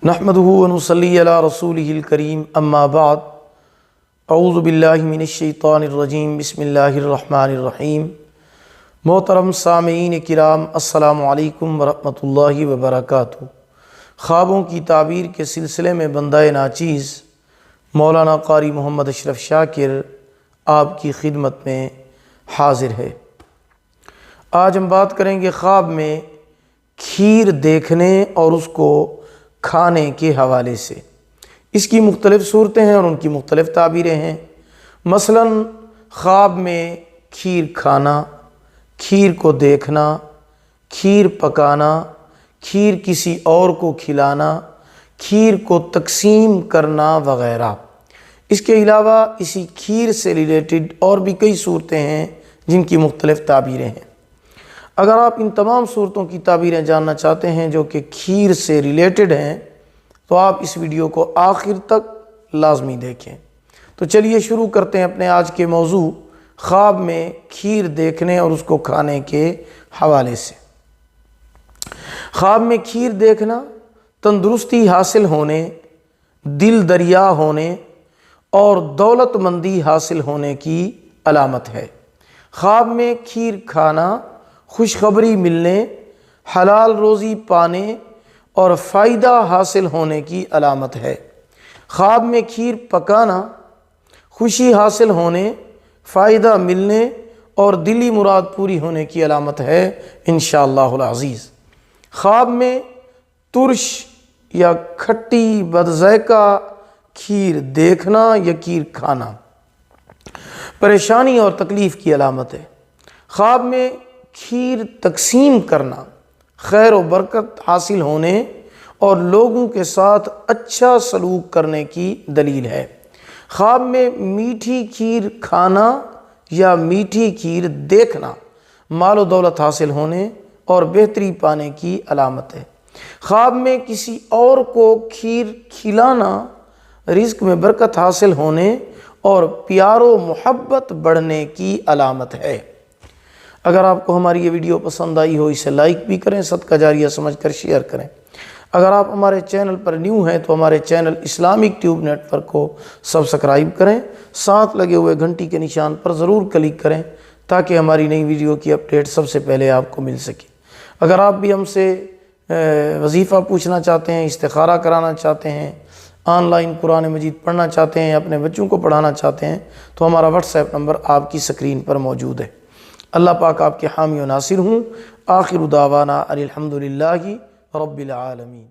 नहमदुहु व नुसल्ली अला रसूलिहिल करीम अम्मा बाद अऊज़ु बिल्लाहि मिनश्शैतानिर रजीम बिस्मिल्लाहिर रहमानिर रहीम। मोहतरम सामीईन किराम अस्सलामु अलैकुम व रहमतुल्लाहि व बरकातुहू। ख्वाबों की ताबीर के सिलसिले में बंदाए नाचीज़ मौलाना कारी मोहम्मद अशरफ शाकिर आपकी खिदमत में हाजिर है। आज हम बात करेंगे ख्वाब में खीर देखने और उसको खाने के हवाले से। इसकी मुख्तलिफ सूरतें हैं और उनकी मुख्तलिफ ताबीरें हैं। मसलन ख्वाब में खीर खाना, खीर को देखना, खीर पकाना, खीर किसी और को खिलाना, खीर को तकसीम करना वगैरह। इसके अलावा इसी खीर से रिलेटेड और भी कई सूरतें हैं जिनकी मुख्तलिफ ताबीरें हैं। अगर आप इन तमाम सूरतों की ताबीरें जानना चाहते हैं जो कि खीर से रिलेटेड हैं तो आप इस वीडियो को आखिर तक लाजमी देखें। तो चलिए शुरू करते हैं अपने आज के मौजू ख्वाब में खीर देखने और उसको खाने के हवाले से। ख्वाब में खीर देखना तंदुरुस्ती हासिल होने, दिल दरिया होने और दौलतमंदी हासिल होने की अलामत है। ख्वाब में खीर खाना खुशखबरी मिलने, हलाल रोज़ी पाने और फ़ायदा हासिल होने की अलामत है। ख्वाब में खीर पकाना खुशी हासिल होने, फ़ायदा मिलने और दिली मुराद पूरी होने की अलामत है इंशाअल्लाहुल अज़ीज़। ख्वाब में तुर्श या खट्टी बदज़ैक़ा खीर देखना या खीर खाना परेशानी और तकलीफ़ की अलामत है। ख्वाब में खीर तकसीम करना खैर व बरकत हासिल होने और लोगों के साथ अच्छा सलूक करने की दलील है। ख्वाब में मीठी खीर खाना या मीठी खीर देखना माल व दौलत हासिल होने और बेहतरी पाने की अलामत है। ख्वाब में किसी और को खीर खिलाना रिज़्क़ में बरकत हासिल होने और प्यार व मोहब्बत बढ़ने की अलामत है। अगर आपको हमारी ये वीडियो पसंद आई हो इसे लाइक भी करें, सदका जारिया समझकर शेयर करें। अगर आप हमारे चैनल पर न्यू हैं तो हमारे चैनल इस्लामिक ट्यूब नेटवर्क को सब्सक्राइब करें, साथ लगे हुए घंटी के निशान पर ज़रूर क्लिक करें ताकि हमारी नई वीडियो की अपडेट सबसे पहले आपको मिल सके। अगर आप भी हमसे वजीफ़ा पूछना चाहते हैं, इस्तिखारा कराना चाहते हैं, ऑनलाइन कुरान मजीद पढ़ना चाहते हैं, अपने बच्चों को पढ़ाना चाहते हैं तो हमारा व्हाट्सएप नंबर आपकी स्क्रीन पर मौजूद है। अल्लाह पाक आपके हामी व नासिर हूँ। आखिर दावाना अनिल हम्दुलिल्लाहि रब्बिल आलमीन।